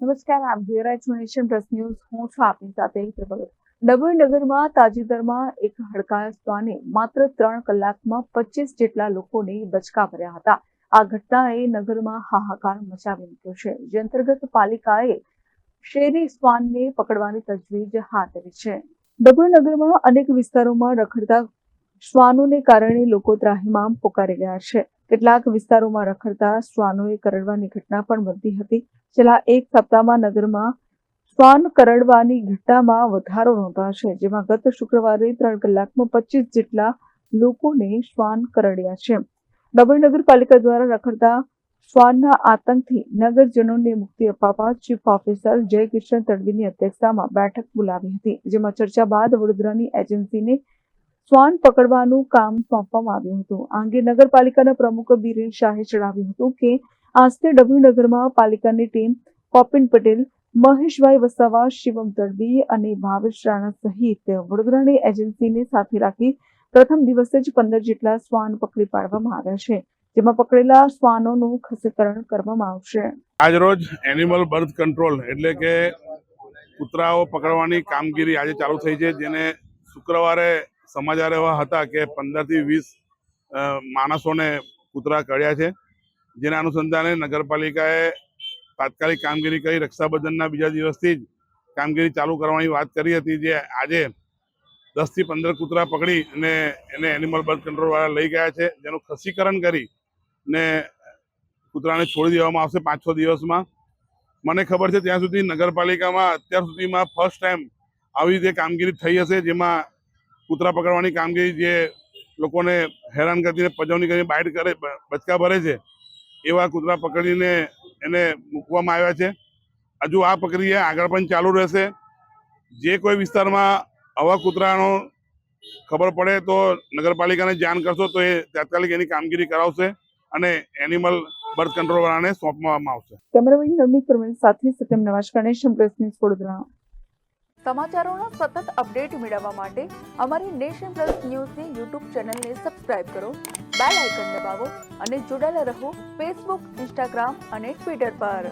નમસ્કાર, આપ જોઈ રહ્યા છો નેશન પ્લસ ન્યૂઝ. હું છું આપની સાથે પ્રભગત. ડભોઈ નગરમાં તાજેતરમાં એક હડકાયા શ્વાને માત્ર 3 કલાકમાં 25 જેટલા લોકોને બચકા ભર્યા હતા. આ ઘટનાએ નગરમાં હાહાકાર મચાવી મૂક્યો છે, જે અંતર્ગત પાલિકાએ શેરી શ્વાનને પકડવાની તજવીજ હાથ ધરી છે. ડભોઈ નગરમાં અનેક વિસ્તારોમાં રખડતા શ્વાનોને કારણે લોકો ત્રાહિમામ પોકારી ગયા છે. કેટલાક વિસ્તારોમાં રખડતા શ્વાનોએ કરડવાની ઘટના પણ બનતી હતી. છેલ્લા એક સપ્તાહમાં નગરમાં શ્વાન કરડવાની ઘટનામાં વધારો નોંધાયો છે, જેમાં ગત શુક્રવારે 3 કલાકમાં 25 જેટલા લોકોને શ્વાન કરડ્યા છે. ડભોઈ નગરપાલિકા દ્વારા રખડતા શ્વાનના આતંકથી નગરજનોને મુક્તિ અપાવવા ચીફ ઓફિસર જયકિશન તડવીની અધ્યક્ષતામાં બેઠક બોલાવી હતી, જેમાં ચર્ચા બાદ વડોદરાની એજન્સીને શ્વાન પકડવાનું કામ સોંપવામાં આવ્યું હતું. આ અંગે નગરપાલિકાના પ્રમુખ બીરેન શાહે જણાવ્યું હતું કે આજથી ડભોઈ નગરમાં પાલિકાની ટીમ કોપિન પટેલ, મહેશભાઈ વસાવા, શિવમ તડવી અને ભાવેશ રાણા સહિત વડોદરાની એજન્સીને સાથે રાખી પ્રથમ દિવસે જ 15 જેટલા શ્વાન પકડી પાડવામાં આવ્યા છે, જેમાં પકડેલા શ્વાનોનું ખસીકરણ કરવામાં આવશે. આજરોજ એનિમલ બર્થ કંટ્રોલ એટલે કે કૂતરાઓ પકડવાની કામગીરી આજે ચાલુ થઈ છે, જેને શુક્રવારે સમાચાર એવા હતા કે 15 થી 20 માણસોને કૂતરા કરડ્યા છે, જેના અનુસંધાને નગરપાલિકાએ તાત્કાલિક કામગીરી કરી રક્ષાબંધનના બીજા દિવસથી જ કામગીરી ચાલુ કરવાની વાત કરી હતી. જે આજે 10 થી 15 કૂતરા પકડી અને એને એનિમલ બર્થ કંટ્રોલ વાળા લઈ ગયા છે, જેનું ખસીકરણ કરી ને કૂતરાને છોડી દેવામાં આવશે 5-6 દિવસમાં. મને ખબર છે ત્યાં સુધી નગરપાલિકામાં અત્યાર સુધીમાં ફર્સ્ટ ટાઈમ આવી રીતે કામગીરી થઈ હશે, જેમાં કૂતરા પકડવાની કામગીરી જે લોકોને હેરાન કરીને પજવણી કરીને બાઇટ કરે, બચકા ભરે છે, એવા કૂતરા પકડીને એને મૂકવામાં આવ્યા છે. હજુ આ પ્રક્રિયા આગળ પણ ચાલુ રહેશે. જે કોઈ વિસ્તારમાં આવા કૂતરાનો ખબર પડે તો નગરપાલિકાને જાણ કરશો તો એ તાત્કાલિક એની કામગીરી કરાવશે અને એનિમલ બર્થ કંટ્રોલ વાળાને સોંપવામાં આવશે. કેમેરામેન નવનીત પરમેશ સાથે સત્યમ નવાશકા, નેશન પ્લસ ન્યૂઝ, વડોદરા. સમાચારોના સતત અપડેટ મેળવવા માટે અમારી નેશન પ્લસ ન્યૂઝની યુટ્યુબ ચેનલને સબસ્ક્રાઇબ કરો, બેલ આઇકન દબાવો અને જોડાયેલા રહો ફેસબુક, ઇન્સ્ટાગ્રામ અને ટ્વિટર પર.